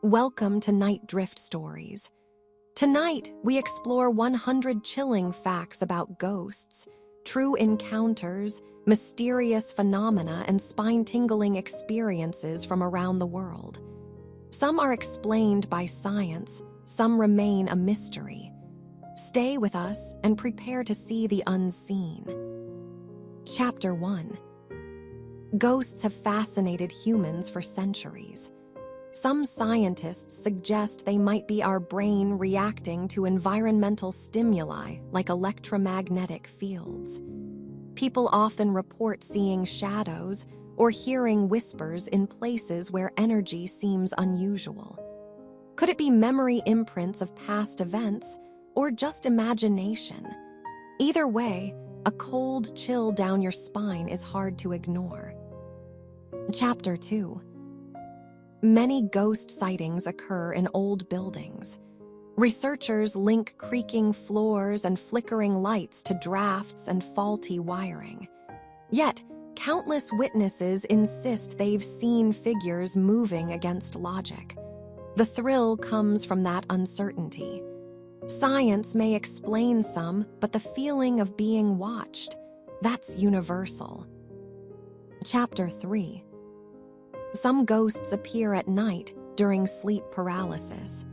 Welcome to Night Drift Stories. Tonight, we explore 100 chilling facts about ghosts, true encounters, mysterious phenomena, and spine-tingling experiences from around the world. Some are explained by science, some remain a mystery. Stay with us and prepare to see the unseen. Chapter 1. Ghosts have fascinated humans for centuries. Some scientists suggest they might be our brain reacting to environmental stimuli like electromagnetic fields. People often report seeing shadows or hearing whispers in places where energy seems unusual. Could it be memory imprints of past events or just imagination? Either way, a cold chill down your spine is hard to ignore. Chapter 2. Many ghost sightings occur in old buildings. Researchers link creaking floors and flickering lights to drafts and faulty wiring. Yet, countless witnesses insist they've seen figures moving against logic. The thrill comes from that uncertainty. Science may explain some, but the feeling of being watched, that's universal. Chapter 3. Some ghosts appear at night during sleep paralysis.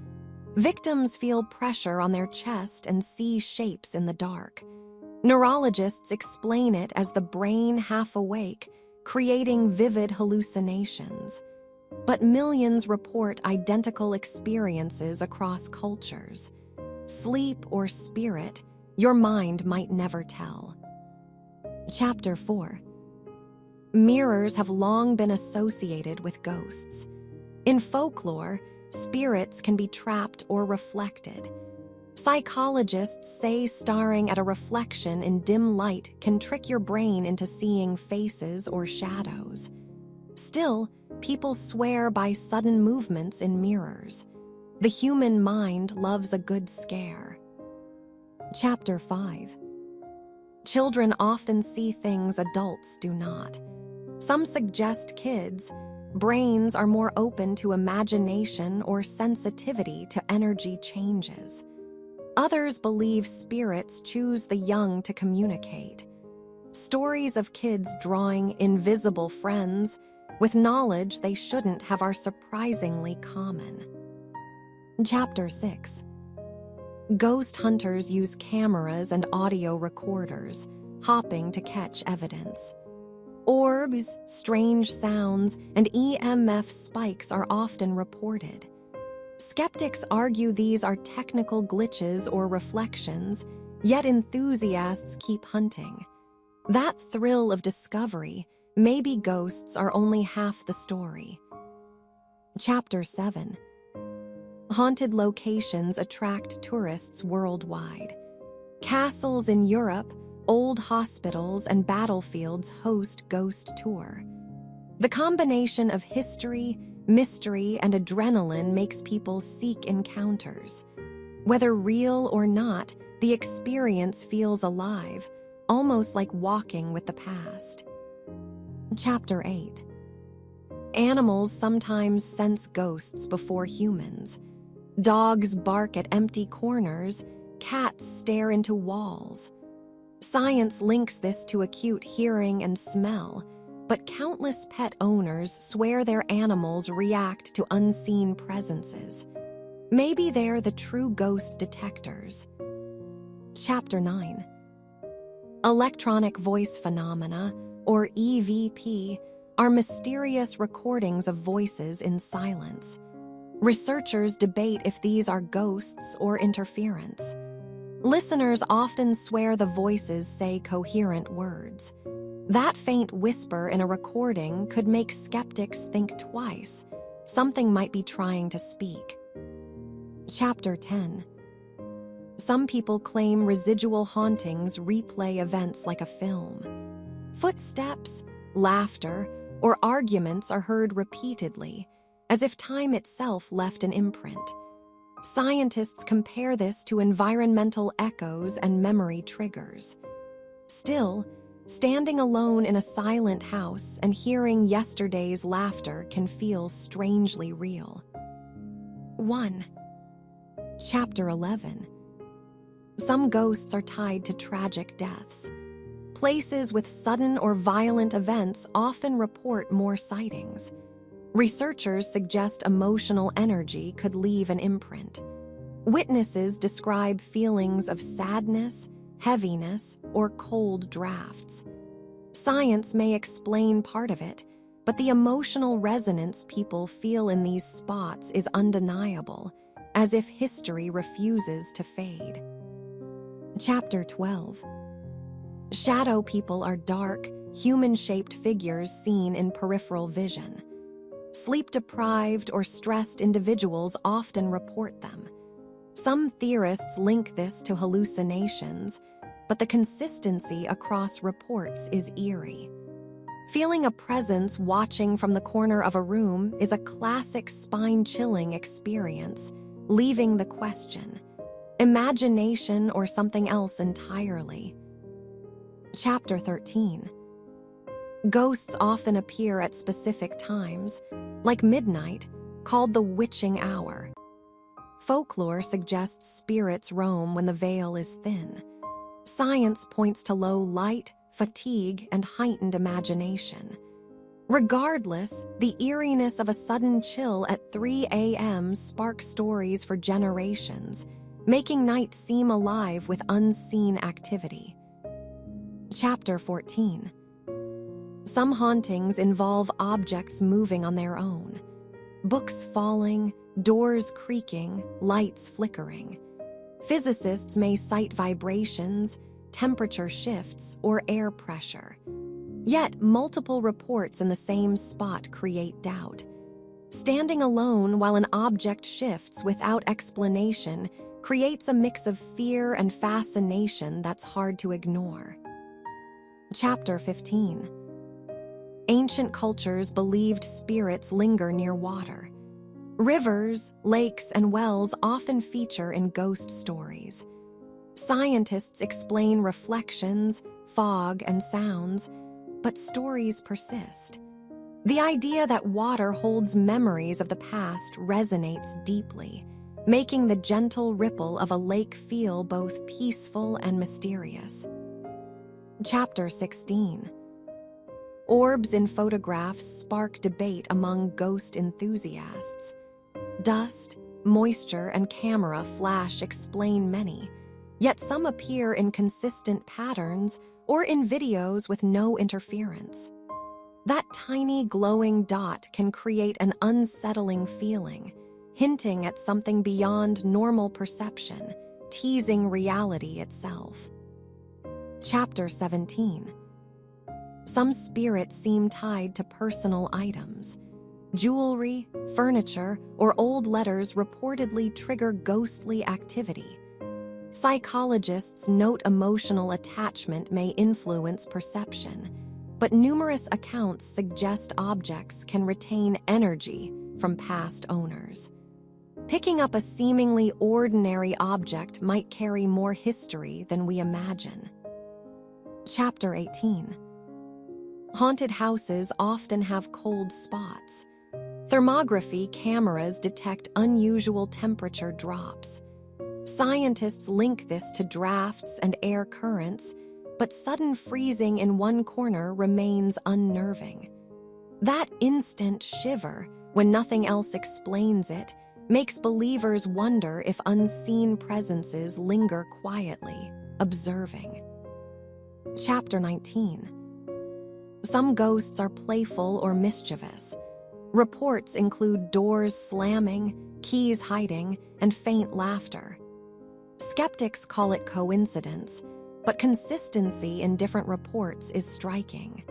Victims feel pressure on their chest and see shapes in the dark. Neurologists explain it as the brain half awake, creating vivid hallucinations. But millions report identical experiences across cultures. Sleep or spirit, your mind might never tell. Chapter 4. Mirrors have long been associated with ghosts. In folklore, spirits can be trapped or reflected. Psychologists say staring at a reflection in dim light can trick your brain into seeing faces or shadows. Still, people swear by sudden movements in mirrors. The human mind loves a good scare. Chapter 5. Children often see things adults do not. Some suggest kids' brains are more open to imagination or sensitivity to energy changes. Others believe spirits choose the young to communicate. Stories of kids drawing invisible friends with knowledge they shouldn't have are surprisingly common. Chapter 6. Ghost hunters use cameras and audio recorders, hopping to catch evidence. Orbs, strange sounds, and EMF spikes are often reported. Skeptics argue these are technical glitches or reflections, yet enthusiasts keep hunting. That thrill of discovery, maybe ghosts are only half the story. Chapter 7. Haunted locations attract tourists worldwide. Castles in Europe, old hospitals, and battlefields host ghost tour. The combination of history, mystery, and adrenaline makes people seek encounters. Whether real or not, the experience feels alive, almost like walking with the past. Chapter 8. Animals sometimes sense ghosts before humans. Dogs bark at empty corners, cats stare into walls. Science links this to acute hearing and smell, but countless pet owners swear their animals react to unseen presences. Maybe they're the true ghost detectors. Chapter 9. Electronic voice phenomena, or EVP, are mysterious recordings of voices in silence. Researchers debate if these are ghosts or interference. Listeners often swear the voices say coherent words. That faint whisper in a recording could make skeptics think twice. Something might be trying to speak. Chapter 10. Some people claim residual hauntings replay events like a film. Footsteps, laughter, or arguments are heard repeatedly, as if time itself left an imprint. Scientists compare this to environmental echoes and memory triggers. Still, standing alone in a silent house and hearing yesterday's laughter can feel strangely real. 1. Chapter 11. Some ghosts are tied to tragic deaths. Places with sudden or violent events often report more sightings. Researchers suggest emotional energy could leave an imprint. Witnesses describe feelings of sadness, heaviness, or cold drafts. Science may explain part of it, but the emotional resonance people feel in these spots is undeniable, as if history refuses to fade. Chapter 12. Shadow people are dark, human-shaped figures seen in peripheral vision. Sleep-deprived or stressed individuals often report them. Some theorists link this to hallucinations, but the consistency across reports is eerie. Feeling a presence watching from the corner of a room is a classic spine-chilling experience, leaving the question: imagination or something else entirely? Chapter 13. Ghosts often appear at specific times, like midnight, called the witching hour. Folklore suggests spirits roam when the veil is thin. Science points to low light, fatigue, and heightened imagination. Regardless, the eeriness of a sudden chill at 3 a.m. sparks stories for generations, making night seem alive with unseen activity. Chapter 14. Some hauntings involve objects moving on their own. Books falling, doors creaking, lights flickering. Physicists may cite vibrations, temperature shifts, or air pressure. Yet, multiple reports in the same spot create doubt. Standing alone while an object shifts without explanation creates a mix of fear and fascination that's hard to ignore. Chapter 15. Ancient cultures believed spirits linger near water. Rivers, lakes, and wells often feature in ghost stories. Scientists explain reflections, fog, and sounds, but stories persist. The idea that water holds memories of the past resonates deeply, making the gentle ripple of a lake feel both peaceful and mysterious. Chapter 16. Orbs in photographs spark debate among ghost enthusiasts. Dust, moisture, and camera flash explain many, yet some appear in consistent patterns or in videos with no interference. That tiny glowing dot can create an unsettling feeling, hinting at something beyond normal perception, teasing reality itself. Chapter 17. Some spirits seem tied to personal items. Jewelry, furniture, or old letters reportedly trigger ghostly activity. Psychologists note emotional attachment may influence perception, but numerous accounts suggest objects can retain energy from past owners. Picking up a seemingly ordinary object might carry more history than we imagine. Chapter 18. Haunted houses often have cold spots. Thermography cameras detect unusual temperature drops. Scientists link this to drafts and air currents, but sudden freezing in one corner remains unnerving. That instant shiver, when nothing else explains it, makes believers wonder if unseen presences linger quietly, observing. Chapter 19. Some ghosts are playful or mischievous. Reports include doors slamming, keys hiding, and faint laughter. Skeptics call it coincidence, but consistency in different reports is striking.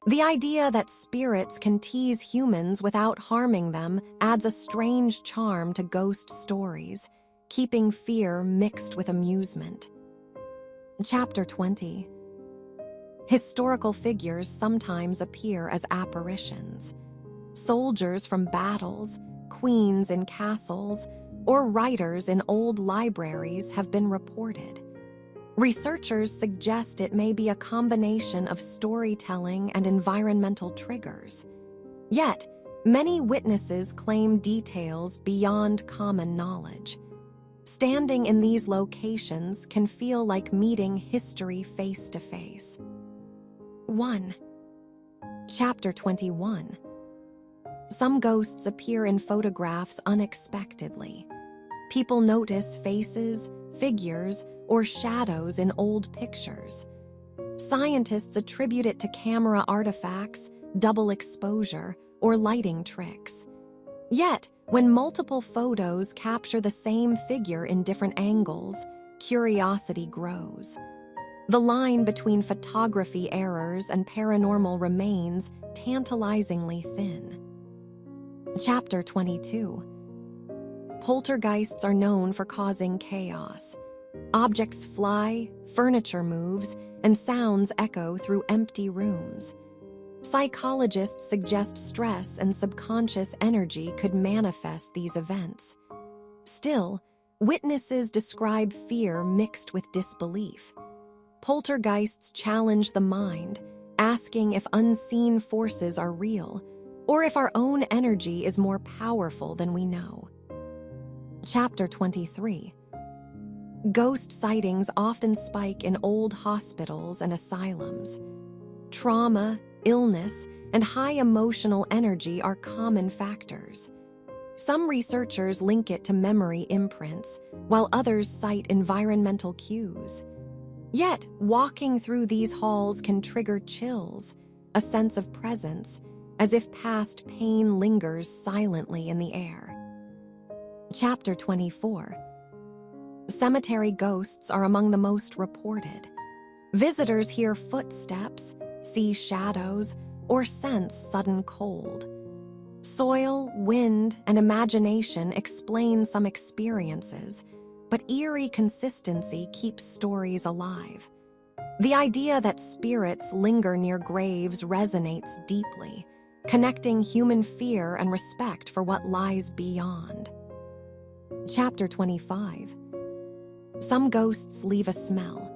The idea that spirits can tease humans without harming them adds a strange charm to ghost stories, keeping fear mixed with amusement. Chapter 20. Historical figures sometimes appear as apparitions. Soldiers from battles, queens in castles, or writers in old libraries have been reported. Researchers suggest it may be a combination of storytelling and environmental triggers. Yet, Many witnesses claim details beyond common knowledge. Standing in these locations can feel like meeting history face to face. 1. Chapter 21. Some ghosts appear in photographs unexpectedly. People notice faces, figures, or shadows in old pictures. Scientists attribute it to camera artifacts, double exposure, or lighting tricks. Yet, when multiple photos capture the same figure in different angles, curiosity grows. The line between photography errors and paranormal remains tantalizingly thin. Chapter 22. Poltergeists are known for causing chaos. Objects fly, furniture moves, and sounds echo through empty rooms. Psychologists suggest stress and subconscious energy could manifest these events. Still, witnesses describe fear mixed with disbelief. Poltergeists challenge the mind, asking if unseen forces are real, or if our own energy is more powerful than we know. Chapter 23. Ghost sightings often spike in old hospitals and asylums. Trauma, illness, and high emotional energy are common factors. Some researchers link it to memory imprints, while others cite environmental cues. Yet, walking through these halls can trigger chills, a sense of presence, as if past pain lingers silently in the air. Chapter 24. Cemetery ghosts are among the most reported. Visitors hear footsteps, see shadows, or sense sudden cold. Soil, wind, and imagination explain some experiences, but eerie consistency keeps stories alive. The idea that spirits linger near graves resonates deeply, connecting human fear and respect for what lies beyond. Chapter 25. Some ghosts leave a smell.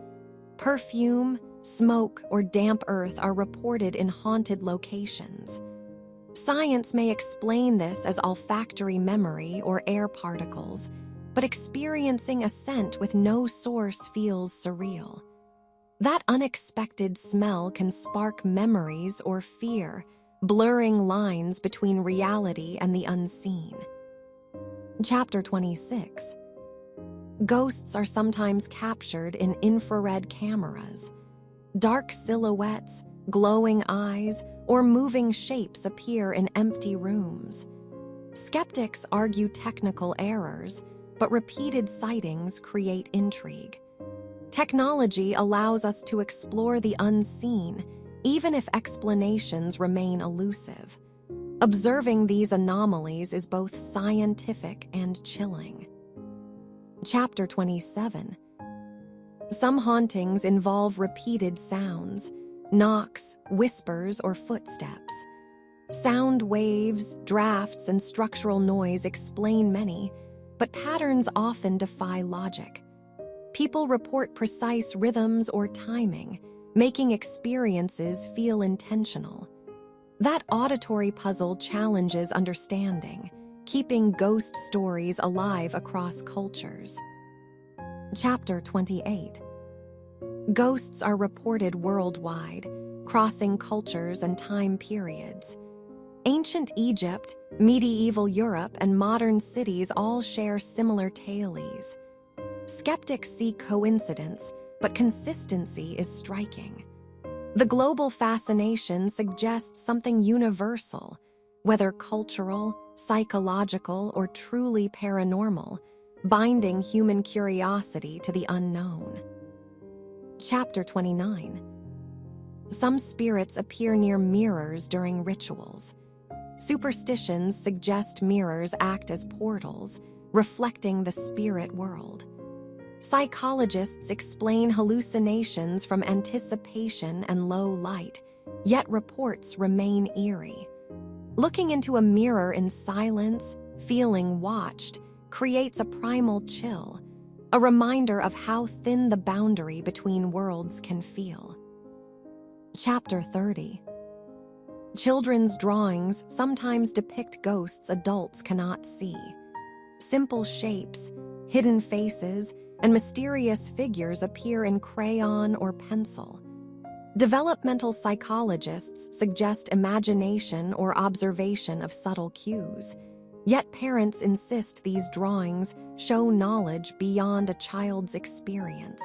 Perfume, smoke, or damp earth are reported in haunted locations. Science may explain this as olfactory memory or air particles, but experiencing a scent with no source feels surreal. That unexpected smell can spark memories or fear, blurring lines between reality and the unseen. Chapter 26. Ghosts are sometimes captured in infrared cameras. Dark silhouettes, glowing eyes, or moving shapes appear in empty rooms. Skeptics argue technical errors, but repeated sightings create intrigue. Technology allows us to explore the unseen, even if explanations remain elusive. Observing these anomalies is both scientific and chilling. Chapter 27. Some hauntings involve repeated sounds, knocks, whispers, or footsteps. Sound waves, drafts, and structural noise explain many, but patterns often defy logic. People report precise rhythms or timing, making experiences feel intentional. That auditory puzzle challenges understanding, keeping ghost stories alive across cultures. Chapter 28. Ghosts are reported worldwide, crossing cultures and time periods. Ancient Egypt, medieval Europe, and modern cities all share similar tales. Skeptics see coincidence, but consistency is striking. The global fascination suggests something universal, whether cultural, psychological, or truly paranormal, binding human curiosity to the unknown. Chapter 29. Some spirits appear near mirrors during rituals. Superstitions suggest mirrors act as portals, reflecting the spirit world. Psychologists explain hallucinations from anticipation and low light, yet reports remain eerie. Looking into a mirror in silence, feeling watched, creates a primal chill, a reminder of how thin the boundary between worlds can feel. Chapter 30. Children's drawings sometimes depict ghosts adults cannot see. Simple shapes, hidden faces, and mysterious figures appear in crayon or pencil. Developmental psychologists suggest imagination or observation of subtle cues, yet parents insist these drawings show knowledge beyond a child's experience.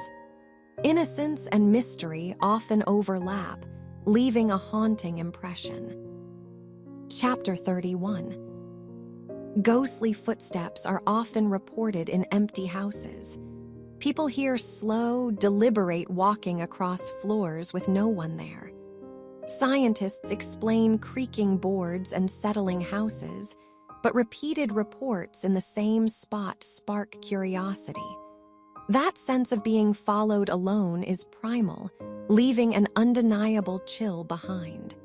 Innocence and mystery often overlap, leaving a haunting impression. Chapter 31. Ghostly footsteps are often reported in empty houses. People hear slow, deliberate walking across floors with no one there. Scientists explain creaking boards and settling houses, but repeated reports in the same spot spark curiosity. That sense of being followed alone is primal, leaving an undeniable chill behind.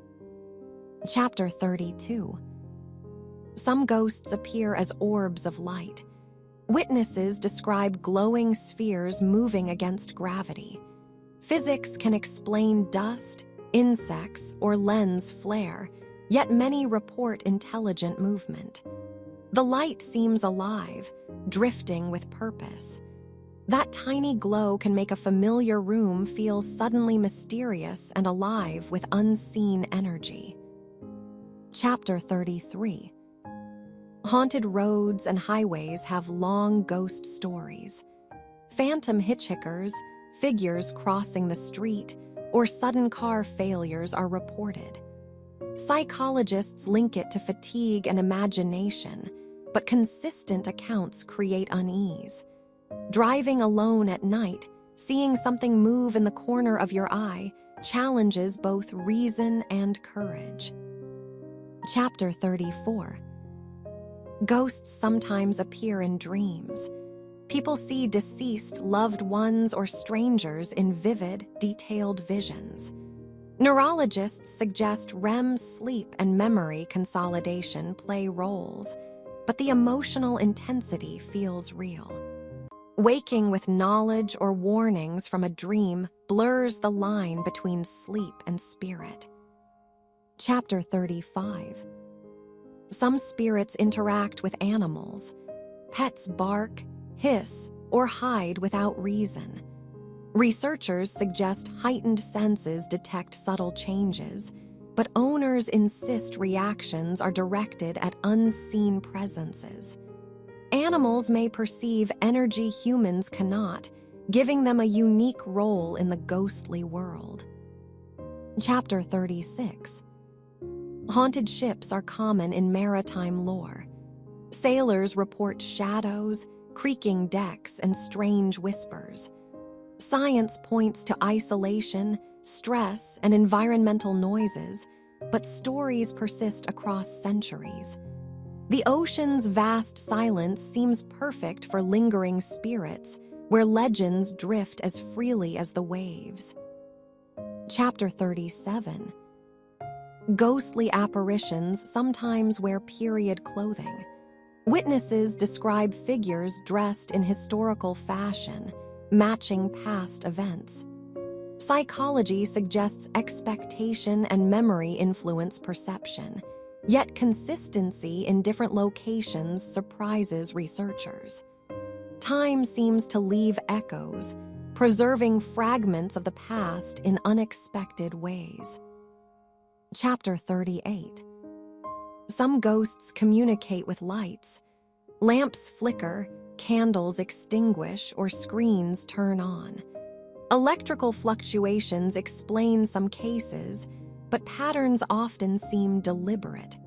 Chapter 32. Some ghosts appear as orbs of light. Witnesses describe glowing spheres moving against gravity. Physics can explain dust, insects, or lens flare, yet many report intelligent movement. The light seems alive, drifting with purpose. That tiny glow can make a familiar room feel suddenly mysterious and alive with unseen energy. Chapter 33. Haunted roads and highways have long ghost stories. Phantom hitchhikers, figures crossing the street, or sudden car failures are reported. Psychologists link it to fatigue and imagination, but consistent accounts create unease. Driving alone at night, seeing something move in the corner of your eye, challenges both reason and courage. Chapter 34. Ghosts sometimes appear in dreams. People see deceased loved ones or strangers in vivid, detailed visions. Neurologists suggest REM sleep and memory consolidation play roles, but the emotional intensity feels real. Waking with knowledge or warnings from a dream blurs the line between sleep and spirit. Chapter 35. Some spirits interact with animals. Pets bark, hiss, or hide without reason. Researchers suggest heightened senses detect subtle changes, but owners insist reactions are directed at unseen presences. Animals may perceive energy humans cannot, giving them a unique role in the ghostly world. Chapter 36. Haunted ships are common in maritime lore. Sailors report shadows, creaking decks, and strange whispers. Science points to isolation, stress, and environmental noises, but stories persist across centuries. The ocean's vast silence seems perfect for lingering spirits, where legends drift as freely as the waves. Chapter 37. Ghostly apparitions sometimes wear period clothing. Witnesses describe figures dressed in historical fashion, matching past events. Psychology suggests expectation and memory influence perception, yet consistency in different locations surprises researchers. Time seems to leave echoes, preserving fragments of the past in unexpected ways. Chapter 38. Some ghosts communicate with lights. Lamps flicker, candles extinguish, or screens turn on. Electrical fluctuations explain some cases, but patterns often seem deliberate.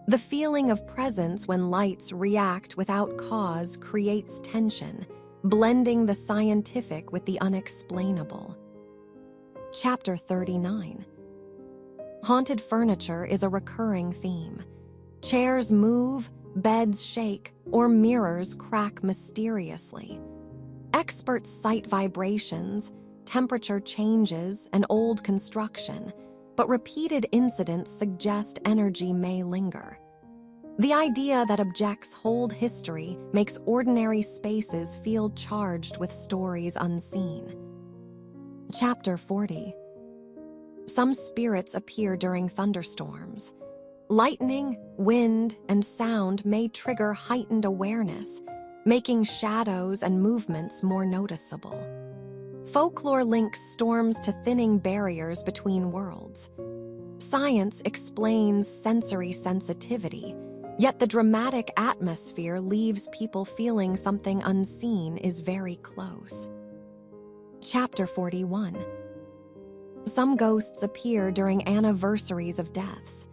The feeling of presence when lights react without cause creates tension, blending the scientific with the unexplainable. Chapter 39. Haunted furniture is a recurring theme. Chairs move, beds shake, or mirrors crack mysteriously. Experts cite vibrations, temperature changes, and old construction, but repeated incidents suggest energy may linger. The idea that objects hold history makes ordinary spaces feel charged with stories unseen. Chapter 40. Some spirits appear during thunderstorms. Lightning, wind, and sound may trigger heightened awareness, making shadows and movements more noticeable. Folklore links storms to thinning barriers between worlds. Science explains sensory sensitivity, yet the dramatic atmosphere leaves people feeling something unseen is very close. Chapter 41. Some ghosts appear during anniversaries of deaths.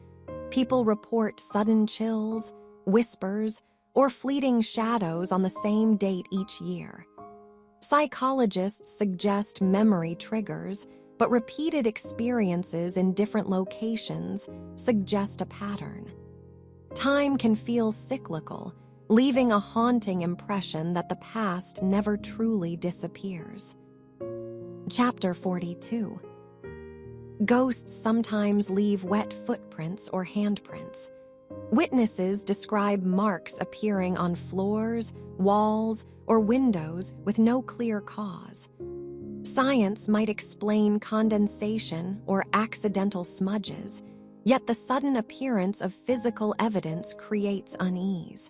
People report sudden chills, whispers, or fleeting shadows on the same date each year. Psychologists suggest memory triggers, but repeated experiences in different locations suggest a pattern. Time can feel cyclical, leaving a haunting impression that the past never truly disappears. Chapter 42. Ghosts sometimes leave wet footprints or handprints. Witnesses describe marks appearing on floors, walls, or windows with no clear cause. Science might explain condensation or accidental smudges, yet the sudden appearance of physical evidence creates unease.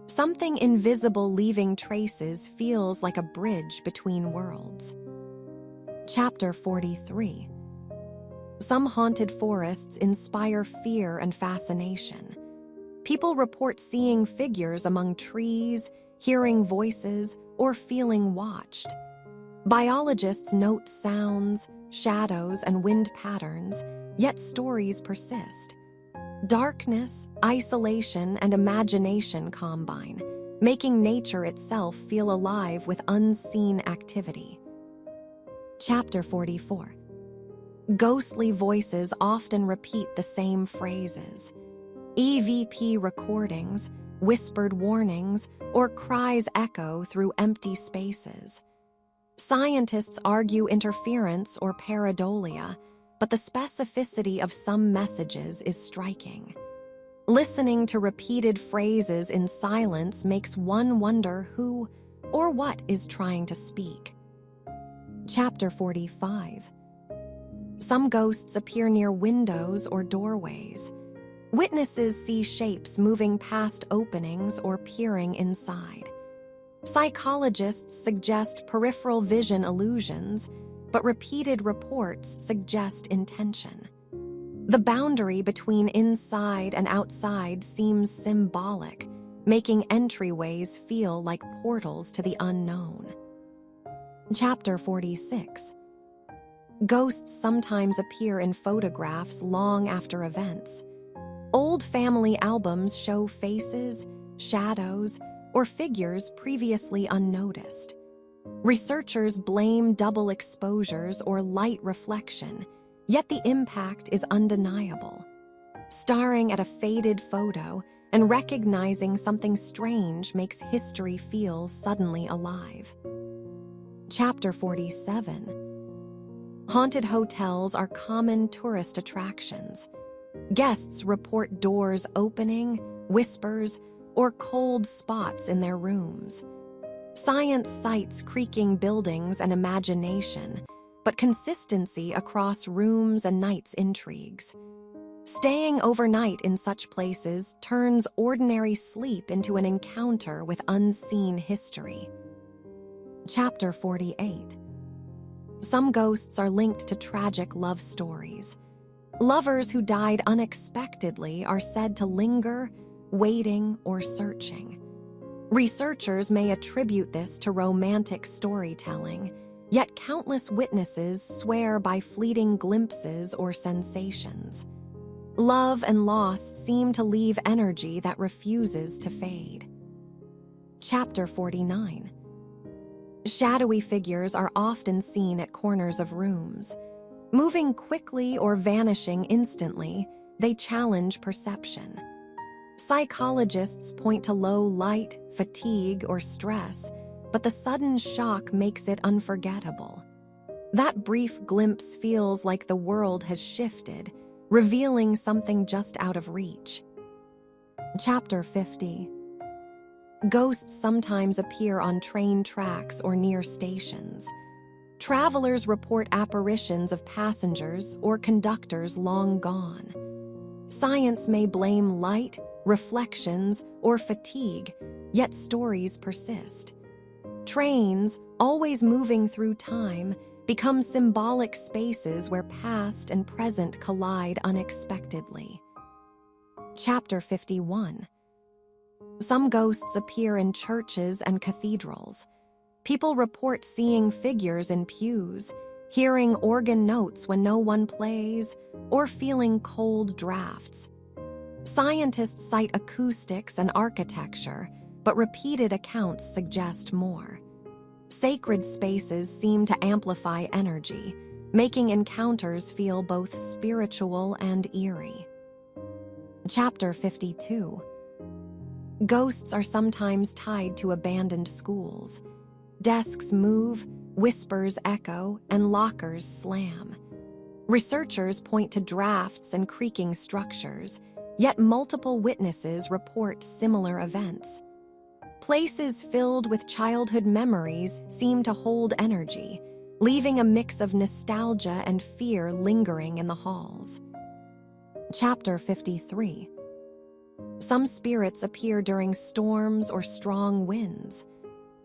Something invisible leaving traces feels like a bridge between worlds. Chapter 43. Some haunted forests inspire fear and fascination. People report seeing figures among trees, hearing voices, or feeling watched. Biologists note sounds, shadows, and wind patterns, yet stories persist. Darkness, isolation, and imagination combine, making nature itself feel alive with unseen activity. Chapter 44. Ghostly voices often repeat the same phrases. EVP recordings, whispered warnings, or cries echo through empty spaces. Scientists argue interference or pareidolia, but the specificity of some messages is striking. Listening to repeated phrases in silence makes one wonder who or what is trying to speak. Chapter 45. Some ghosts appear near windows or doorways. Witnesses see shapes moving past openings or peering inside. Psychologists suggest peripheral vision illusions, but repeated reports suggest intention. The boundary between inside and outside seems symbolic, making entryways feel like portals to the unknown. Chapter 46. Ghosts sometimes appear in photographs long after events. Old family albums show faces, shadows, or figures previously unnoticed. Researchers blame double exposures or light reflection, yet the impact is undeniable. Staring at a faded photo and recognizing something strange makes history feel suddenly alive. Chapter 47. Haunted hotels are common tourist attractions. Guests report doors opening, whispers, or cold spots in their rooms. Science cites creaking buildings and imagination, but consistency across rooms and nights intrigues. Staying overnight in such places turns ordinary sleep into an encounter with unseen history. Chapter 48. Some ghosts are linked to tragic love stories. Lovers who died unexpectedly are said to linger, waiting, or searching. Researchers may attribute this to romantic storytelling, yet countless witnesses swear by fleeting glimpses or sensations. Love and loss seem to leave energy that refuses to fade. Chapter 49. Shadowy figures are often seen at corners of rooms. Moving quickly or vanishing instantly, they challenge perception. Psychologists point to low light, fatigue, or stress, but the sudden shock makes it unforgettable. That brief glimpse feels like the world has shifted, revealing something just out of reach. Chapter 50. Ghosts sometimes appear on train tracks or near stations. Travelers report apparitions of passengers or conductors long gone. Science may blame light, reflections, or fatigue, yet stories persist. Trains, always moving through time, become symbolic spaces where past and present collide unexpectedly. Chapter 51. Some ghosts appear in churches and cathedrals. People report seeing figures in pews, hearing organ notes when no one plays, or feeling cold drafts. Scientists cite acoustics and architecture, but repeated accounts suggest more. Sacred spaces seem to amplify energy, making encounters feel both spiritual and eerie. Chapter 52. Ghosts are sometimes tied to abandoned schools. Desks move, whispers echo, and lockers slam. Researchers point to drafts and creaking structures, yet multiple witnesses report similar events. Places filled with childhood memories seem to hold energy, leaving a mix of nostalgia and fear lingering in the halls. Chapter 53. Some spirits appear during storms or strong winds.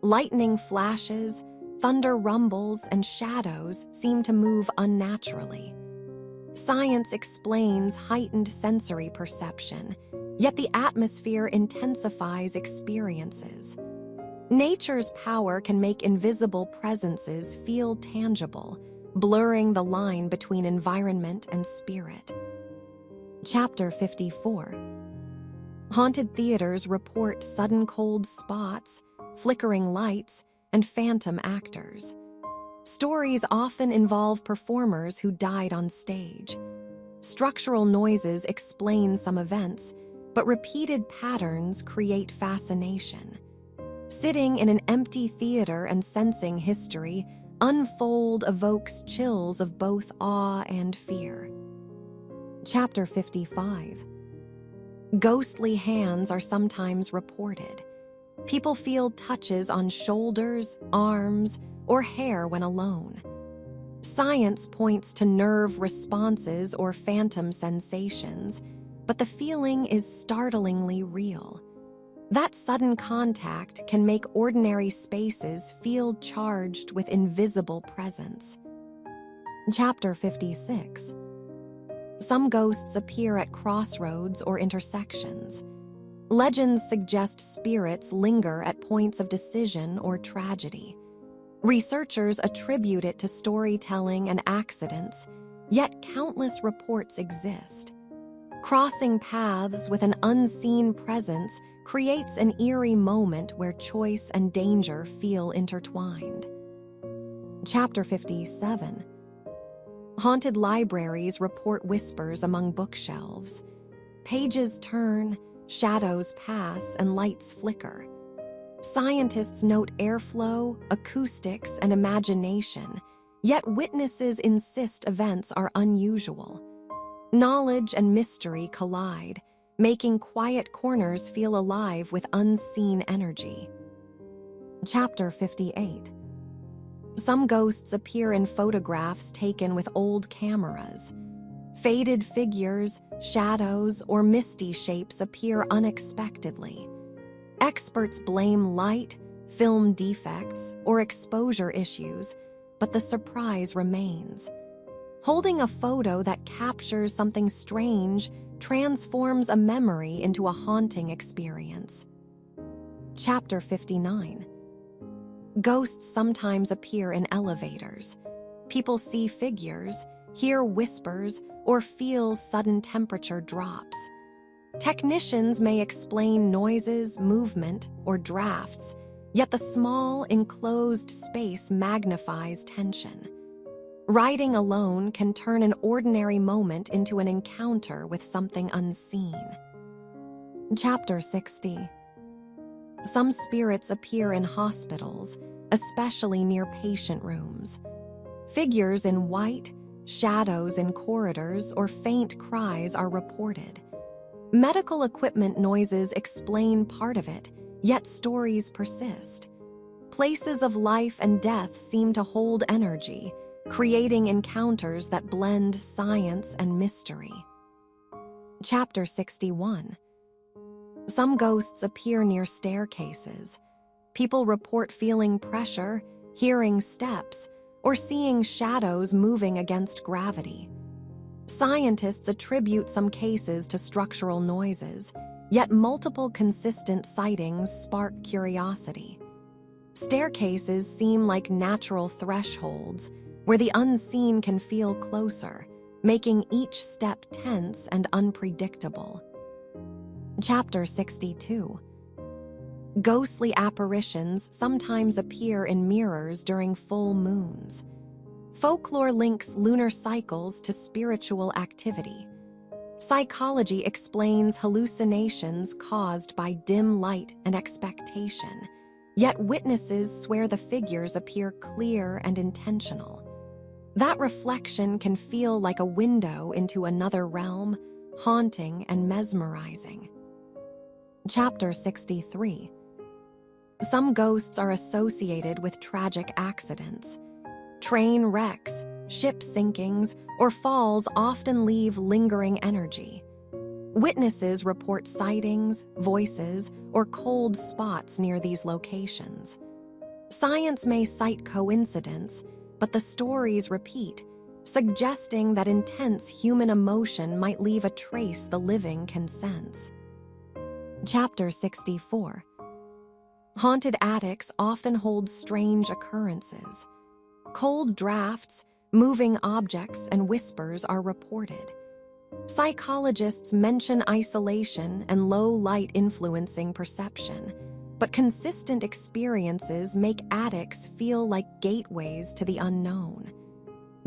Lightning flashes, thunder rumbles, and shadows seem to move unnaturally. Science explains heightened sensory perception, yet the atmosphere intensifies experiences. Nature's power can make invisible presences feel tangible, blurring the line between environment and spirit. Chapter 54. Haunted theaters report sudden cold spots, flickering lights, and phantom actors. Stories often involve performers who died on stage. Structural noises explain some events, but repeated patterns create fascination. Sitting in an empty theater and sensing history unfold evokes chills of both awe and fear. Chapter 55. Ghostly hands are sometimes reported. People feel touches on shoulders, arms, or hair when alone. Science points to nerve responses or phantom sensations, but the feeling is startlingly real. That sudden contact can make ordinary spaces feel charged with invisible presence. Chapter 56. Some ghosts appear at crossroads or intersections. Legends suggest spirits linger at points of decision or tragedy. Researchers attribute it to storytelling and accidents, yet countless reports exist. Crossing paths with an unseen presence creates an eerie moment where choice and danger feel intertwined. Chapter 57. Haunted libraries report whispers among bookshelves. Pages turn, shadows pass, and lights flicker. Scientists note airflow, acoustics, and imagination, yet witnesses insist events are unusual. Knowledge and mystery collide, making quiet corners feel alive with unseen energy. Chapter 58. Some ghosts appear in photographs taken with old cameras. Faded figures, shadows, or misty shapes appear unexpectedly. Experts blame light, film defects, or exposure issues, but the surprise remains. Holding a photo that captures something strange transforms a memory into a haunting experience. Chapter 59. Ghosts sometimes appear in elevators. People see figures, hear whispers, or feel sudden temperature drops. Technicians may explain noises, movement, or drafts, yet the small, enclosed space magnifies tension. Riding alone can turn an ordinary moment into an encounter with something unseen. Chapter 60. Some spirits appear in hospitals, especially near patient rooms. Figures in white, shadows in corridors, or faint cries are reported. Medical equipment noises explain part of it, yet stories persist. Places of life and death seem to hold energy, creating encounters that blend science and mystery. Chapter 61. Some ghosts appear near staircases. People report feeling pressure, hearing steps, or seeing shadows moving against gravity. Scientists attribute some cases to structural noises, yet multiple consistent sightings spark curiosity. Staircases seem like natural thresholds, where the unseen can feel closer, making each step tense and unpredictable. Chapter 62. Ghostly apparitions sometimes appear in mirrors during full moons. Folklore links lunar cycles to spiritual activity. Psychology explains hallucinations caused by dim light and expectation, yet witnesses swear the figures appear clear and intentional. That reflection can feel like a window into another realm, haunting and mesmerizing. Chapter 63. Some ghosts are associated with tragic accidents. Train wrecks, ship sinkings, or falls often leave lingering energy. Witnesses report sightings, voices, or cold spots near these locations. Science may cite coincidence, but the stories repeat, suggesting that intense human emotion might leave a trace the living can sense. Chapter 64. Haunted attics often hold strange occurrences. Cold drafts, moving objects, and whispers are reported. Psychologists mention isolation and low light influencing perception, but consistent experiences make attics feel like gateways to the unknown.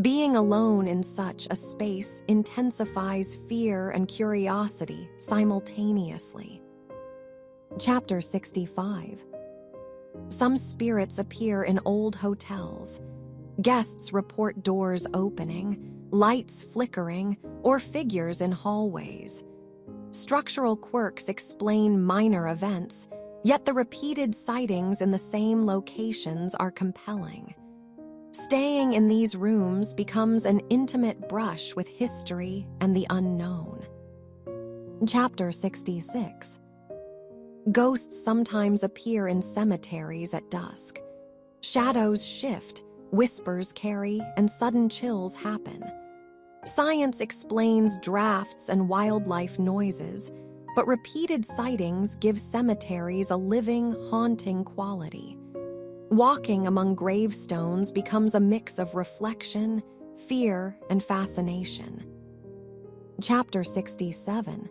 Being alone in such a space intensifies fear and curiosity simultaneously. Chapter 65. Some spirits appear in old hotels. Guests report doors opening, lights flickering, or figures in hallways. Structural quirks explain minor events, yet the repeated sightings in the same locations are compelling. Staying in these rooms becomes an intimate brush with history and the unknown. Chapter 66. Ghosts sometimes appear in cemeteries at dusk. Shadows shift, whispers carry, and sudden chills happen. Science explains drafts and wildlife noises, but repeated sightings give cemeteries a living, haunting quality. Walking among gravestones becomes a mix of reflection, fear, and fascination. Chapter 67.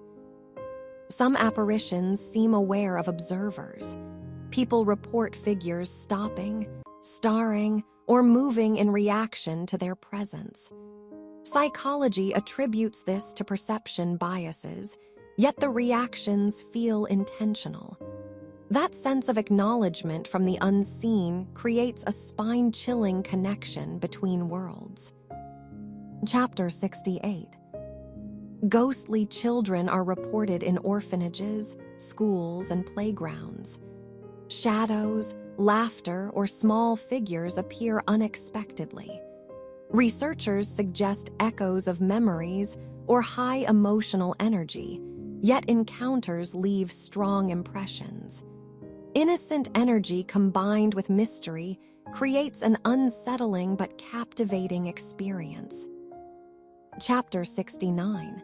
Some apparitions seem aware of observers. People report figures stopping, staring, or moving in reaction to their presence. Psychology attributes this to perception biases, yet the reactions feel intentional. That sense of acknowledgement from the unseen creates a spine-chilling connection between worlds. Chapter 68. Ghostly children are reported in orphanages, schools, and playgrounds. Shadows, laughter, or small figures appear unexpectedly. Researchers suggest echoes of memories or high emotional energy, yet encounters leave strong impressions. Innocent energy combined with mystery creates an unsettling but captivating experience. Chapter 69.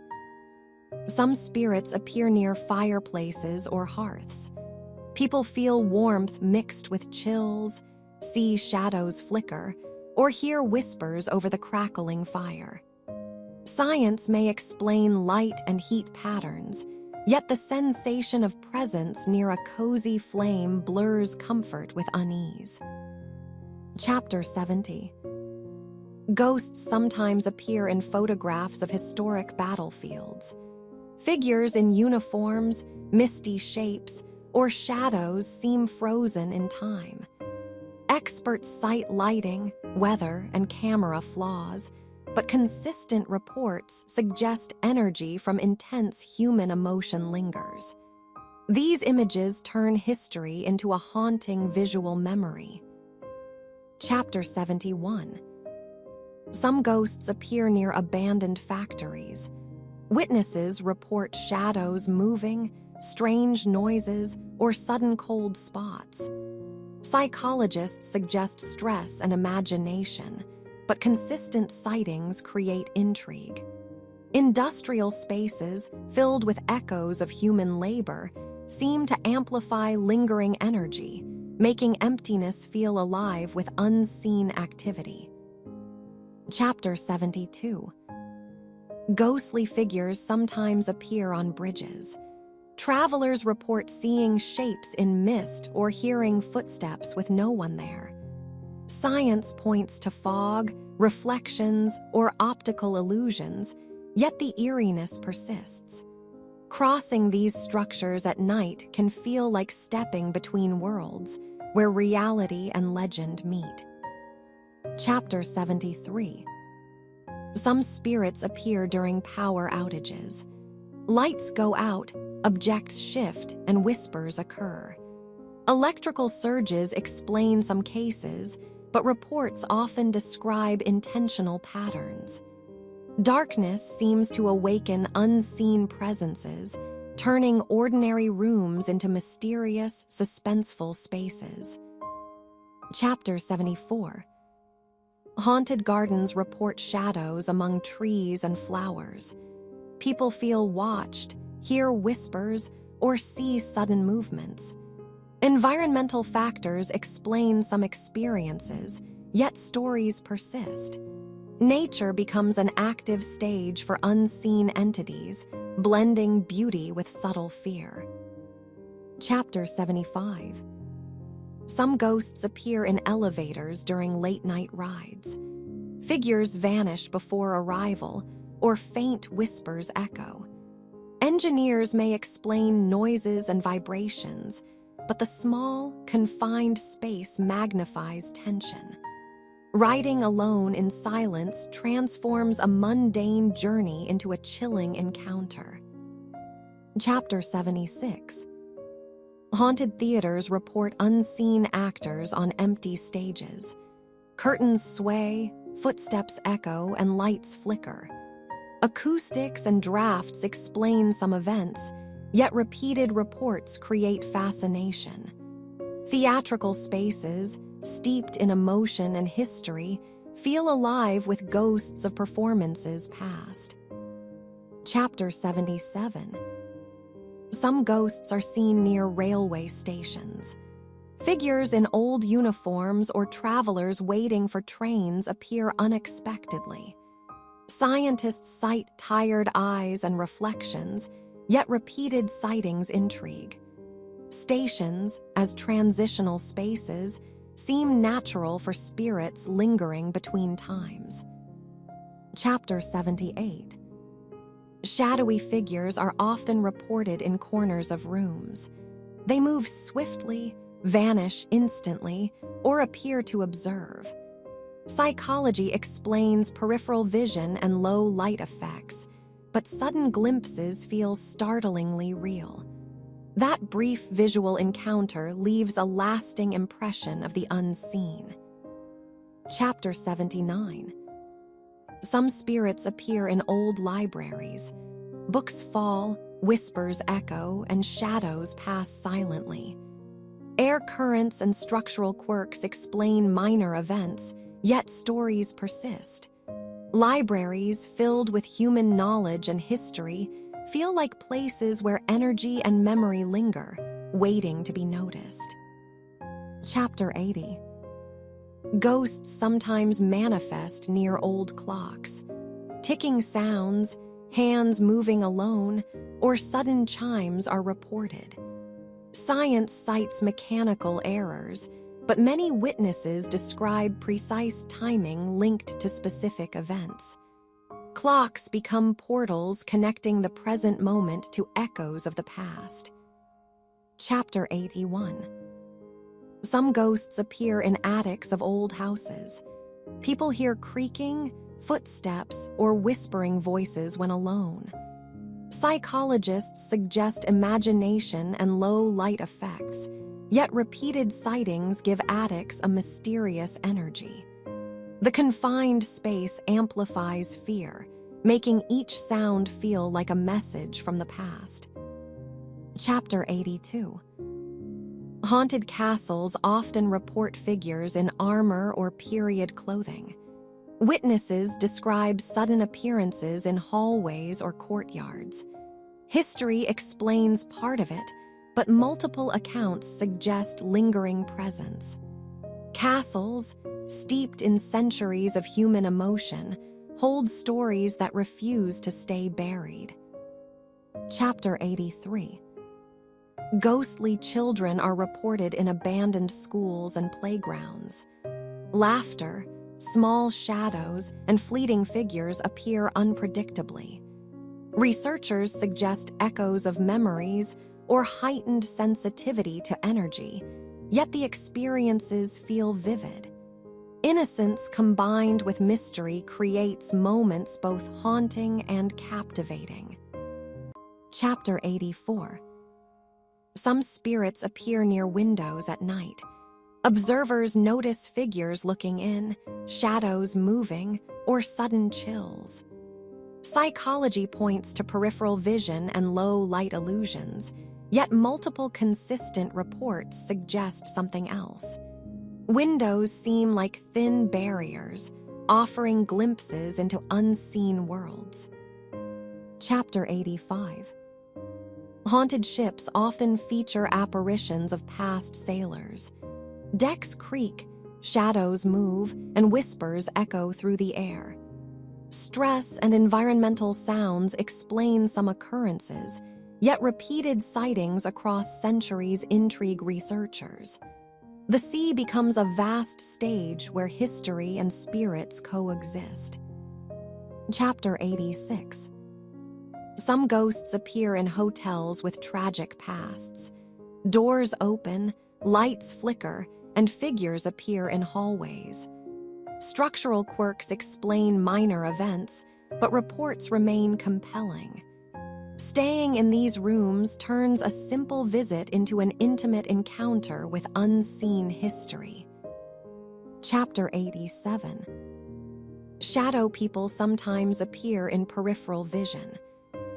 Some spirits appear near fireplaces or hearths. People feel warmth mixed with chills, see shadows flicker, or hear whispers over the crackling fire. Science may explain light and heat patterns, yet the sensation of presence near a cozy flame blurs comfort with unease. Chapter 70. Ghosts sometimes appear in photographs of historic battlefields. Figures in uniforms, misty shapes, or shadows seem frozen in time. Experts cite lighting, weather, and camera flaws, but consistent reports suggest energy from intense human emotion lingers. These images turn history into a haunting visual memory. Chapter 71. Some ghosts appear near abandoned factories. Witnesses report shadows moving, strange noises, or sudden cold spots. Psychologists suggest stress and imagination, but consistent sightings create intrigue. Industrial spaces, filled with echoes of human labor, seem to amplify lingering energy, making emptiness feel alive with unseen activity. Chapter 72. Ghostly figures sometimes appear on bridges. Travelers report seeing shapes in mist or hearing footsteps with no one there. Science points to fog, reflections, or optical illusions, yet the eeriness persists. Crossing these structures at night can feel like stepping between worlds, where reality and legend meet. Chapter 73. Some spirits appear during power outages. Lights go out, objects shift, and whispers occur. Electrical surges explain some cases, but reports often describe intentional patterns. Darkness seems to awaken unseen presences, turning ordinary rooms into mysterious, suspenseful spaces. Chapter 74. Haunted gardens report shadows among trees and flowers. People feel watched, hear whispers, or see sudden movements. Environmental factors explain some experiences, yet stories persist. Nature becomes an active stage for unseen entities, blending beauty with subtle fear. Chapter 75. Some ghosts appear in elevators during late-night rides. Figures vanish before arrival, or faint whispers echo. Engineers may explain noises and vibrations, but the small, confined space magnifies tension. Riding alone in silence transforms a mundane journey into a chilling encounter. Chapter 76. Haunted theaters report unseen actors on empty stages. Curtains sway, footsteps echo, and lights flicker. Acoustics and drafts explain some events, yet repeated reports create fascination. Theatrical spaces, steeped in emotion and history, feel alive with ghosts of performances past. Chapter 77. Some ghosts are seen near railway stations. Figures in old uniforms or travelers waiting for trains appear unexpectedly. Scientists cite tired eyes and reflections, yet repeated sightings intrigue. Stations, as transitional spaces, seem natural for spirits lingering between times. Chapter 78. Shadowy figures are often reported in corners of rooms. They move swiftly, vanish instantly, or appear to observe. Psychology explains peripheral vision and low light effects, but sudden glimpses feel startlingly real. That brief visual encounter leaves a lasting impression of the unseen. Chapter 79. Some spirits appear in old libraries. Books fall, whispers echo, and shadows pass silently. Air currents and structural quirks explain minor events, yet stories persist. Libraries filled with human knowledge and history feel like places where energy and memory linger, waiting to be noticed. Chapter 80. Ghosts sometimes manifest near old clocks. Ticking sounds, hands moving alone, or sudden chimes are reported. Science cites mechanical errors, but many witnesses describe precise timing linked to specific events. Clocks become portals connecting the present moment to echoes of the past. Chapter 81. Some ghosts appear in attics of old houses. People hear creaking, footsteps, or whispering voices when alone. Psychologists suggest imagination and low light effects, yet repeated sightings give attics a mysterious energy. The confined space amplifies fear, making each sound feel like a message from the past. Chapter 82. Haunted castles often report figures in armor or period clothing. Witnesses describe sudden appearances in hallways or courtyards. History explains part of it, but multiple accounts suggest lingering presence. Castles, steeped in centuries of human emotion, hold stories that refuse to stay buried. Chapter 83. Ghostly children are reported in abandoned schools and playgrounds. Laughter, small shadows, and fleeting figures appear unpredictably. Researchers suggest echoes of memories or heightened sensitivity to energy, yet the experiences feel vivid. Innocence combined with mystery creates moments both haunting and captivating. Chapter 84. Some spirits appear near windows at night. Observers notice figures looking in, shadows moving, or sudden chills. Psychology points to peripheral vision and low light illusions, yet multiple consistent reports suggest something else. Windows seem like thin barriers, offering glimpses into unseen worlds. Chapter 85. Haunted ships often feature apparitions of past sailors. Decks creak, shadows move, and whispers echo through the air. Stress and environmental sounds explain some occurrences, yet repeated sightings across centuries intrigue researchers. The sea becomes a vast stage where history and spirits coexist. Chapter 86. Some ghosts appear in hotels with tragic pasts. Doors open, lights flicker, and figures appear in hallways. Structural quirks explain minor events, but reports remain compelling. Staying in these rooms turns a simple visit into an intimate encounter with unseen history. Chapter 87. Shadow people sometimes appear in peripheral vision.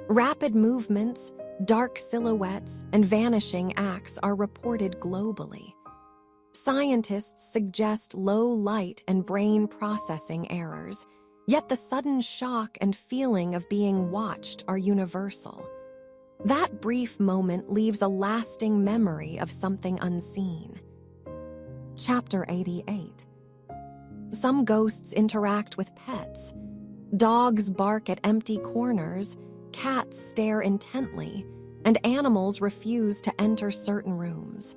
Rapid movements, dark silhouettes, and vanishing acts are reported globally. Scientists suggest low light and brain processing errors, yet the sudden shock and feeling of being watched are universal. That brief moment leaves a lasting memory of something unseen. Chapter 88. Some ghosts interact with pets. Dogs bark at empty corners, cats stare intently, and animals refuse to enter certain rooms.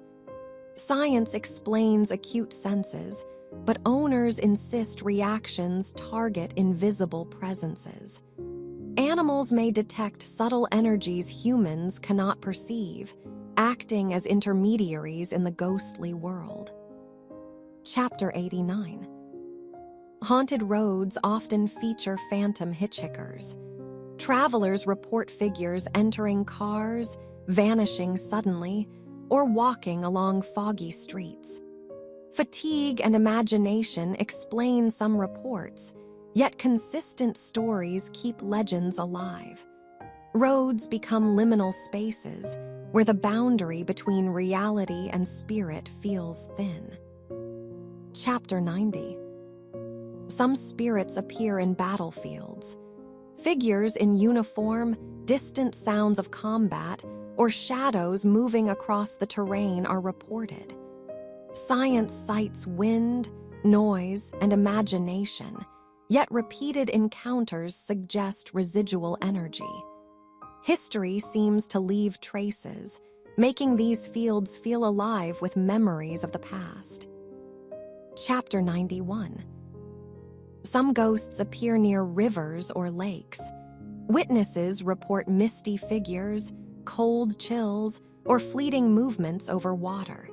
Science explains acute senses, but owners insist reactions target invisible presences. Animals may detect subtle energies humans cannot perceive, acting as intermediaries in the ghostly world. Chapter 89. Haunted roads often feature phantom hitchhikers. Travelers report figures entering cars, vanishing suddenly, or walking along foggy streets. Fatigue and imagination explain some reports, yet consistent stories keep legends alive. Roads become liminal spaces where the boundary between reality and spirit feels thin. Chapter 90. Some spirits appear in battlefields. Figures in uniform, distant sounds of combat, or shadows moving across the terrain are reported. Science cites wind, noise, and imagination, yet repeated encounters suggest residual energy. History seems to leave traces, making these fields feel alive with memories of the past. Chapter 91. Some ghosts appear near rivers or lakes. Witnesses report misty figures, cold chills, or fleeting movements over water.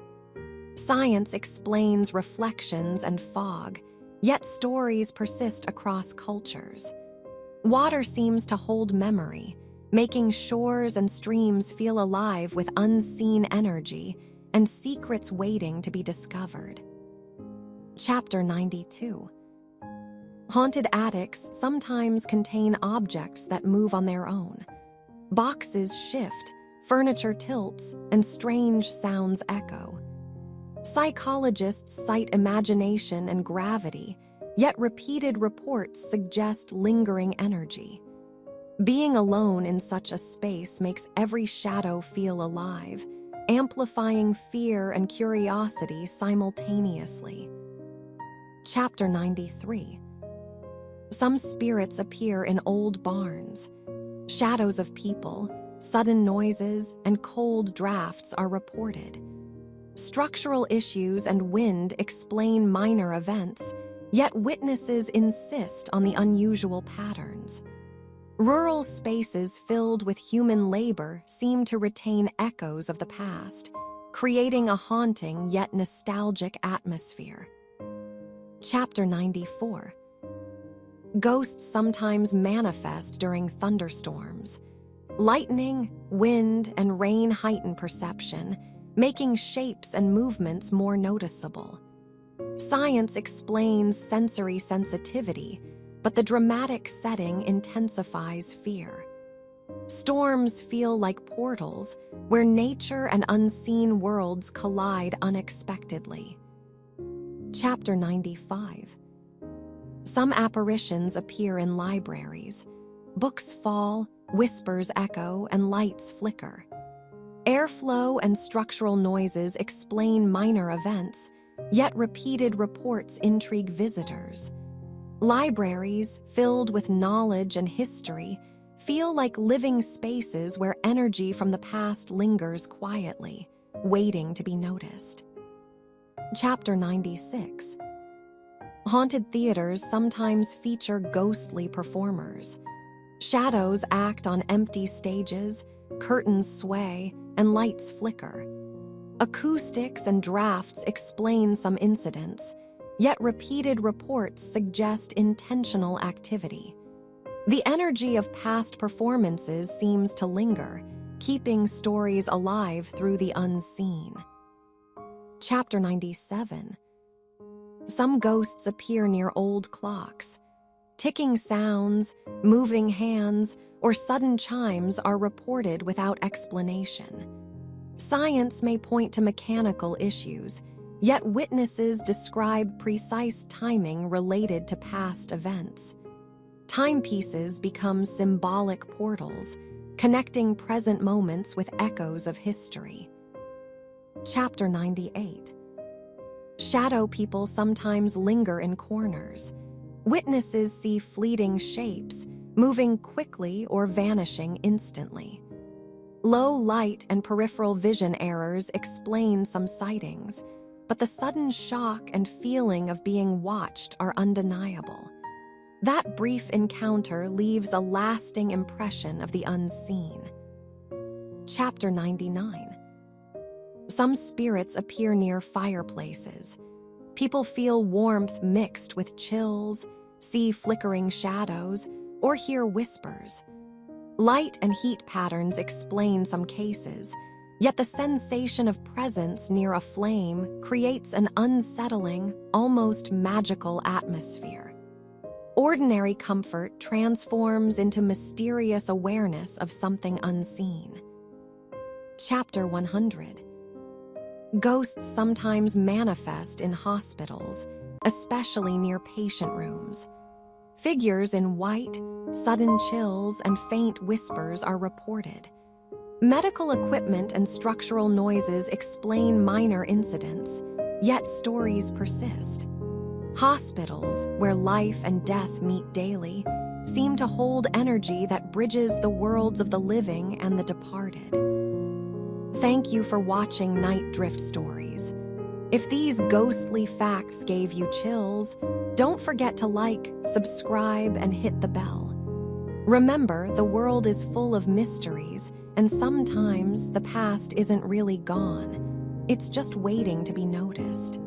Science explains reflections and fog, yet stories persist across cultures. Water seems to hold memory, making shores and streams feel alive with unseen energy, and secrets waiting to be discovered. Chapter 92. Haunted attics sometimes contain objects that move on their own. Boxes shift, furniture tilts, and strange sounds echo. Psychologists cite imagination and gravity, yet repeated reports suggest lingering energy. Being alone in such a space makes every shadow feel alive, amplifying fear and curiosity simultaneously. Chapter 93. Some spirits appear in old barns. Shadows of people, sudden noises, and cold drafts are reported. Structural issues and wind explain minor events, yet witnesses insist on the unusual patterns. Rural spaces filled with human labor seem to retain echoes of the past, creating a haunting yet nostalgic atmosphere. Chapter 94. Ghosts sometimes manifest during thunderstorms. Lightning, wind, and rain heighten perception, making shapes and movements more noticeable. Science explains sensory sensitivity, but the dramatic setting intensifies fear. Storms feel like portals where nature and unseen worlds collide unexpectedly. Chapter 95. Some apparitions appear in libraries. Books fall, whispers echo, and lights flicker. Airflow and structural noises explain minor events, yet repeated reports intrigue visitors. Libraries, filled with knowledge and history, feel like living spaces where energy from the past lingers quietly, waiting to be noticed. Chapter 96. Haunted theaters sometimes feature ghostly performers. Shadows act on empty stages, curtains sway, and lights flicker. Acoustics and drafts explain some incidents, yet repeated reports suggest intentional activity. The energy of past performances seems to linger, keeping stories alive through the unseen. Chapter 97. Some ghosts appear near old clocks. Ticking sounds, moving hands, or sudden chimes are reported without explanation. Science may point to mechanical issues, yet witnesses describe precise timing related to past events. Timepieces become symbolic portals, connecting present moments with echoes of history. Chapter 98. Shadow people sometimes linger in corners. Witnesses see fleeting shapes, moving quickly or vanishing instantly. Low light and peripheral vision errors explain some sightings, but the sudden shock and feeling of being watched are undeniable. That brief encounter leaves a lasting impression of the unseen. Chapter 99. Some spirits appear near fireplaces. People feel warmth mixed with chills, see flickering shadows, or hear whispers. Light and heat patterns explain some cases, yet the sensation of presence near a flame creates an unsettling, almost magical atmosphere. Ordinary comfort transforms into mysterious awareness of something unseen. Chapter 100. Ghosts sometimes manifest in hospitals, especially near patient rooms. Figures in white, sudden chills, and faint whispers are reported. Medical equipment and structural noises explain minor incidents, yet stories persist. Hospitals, where life and death meet daily, seem to hold energy that bridges the worlds of the living and the departed. Thank you for watching Night Drift Stories. If these ghostly facts gave you chills, don't forget to like, subscribe, and hit the bell. Remember, the world is full of mysteries, and sometimes the past isn't really gone. It's just waiting to be noticed.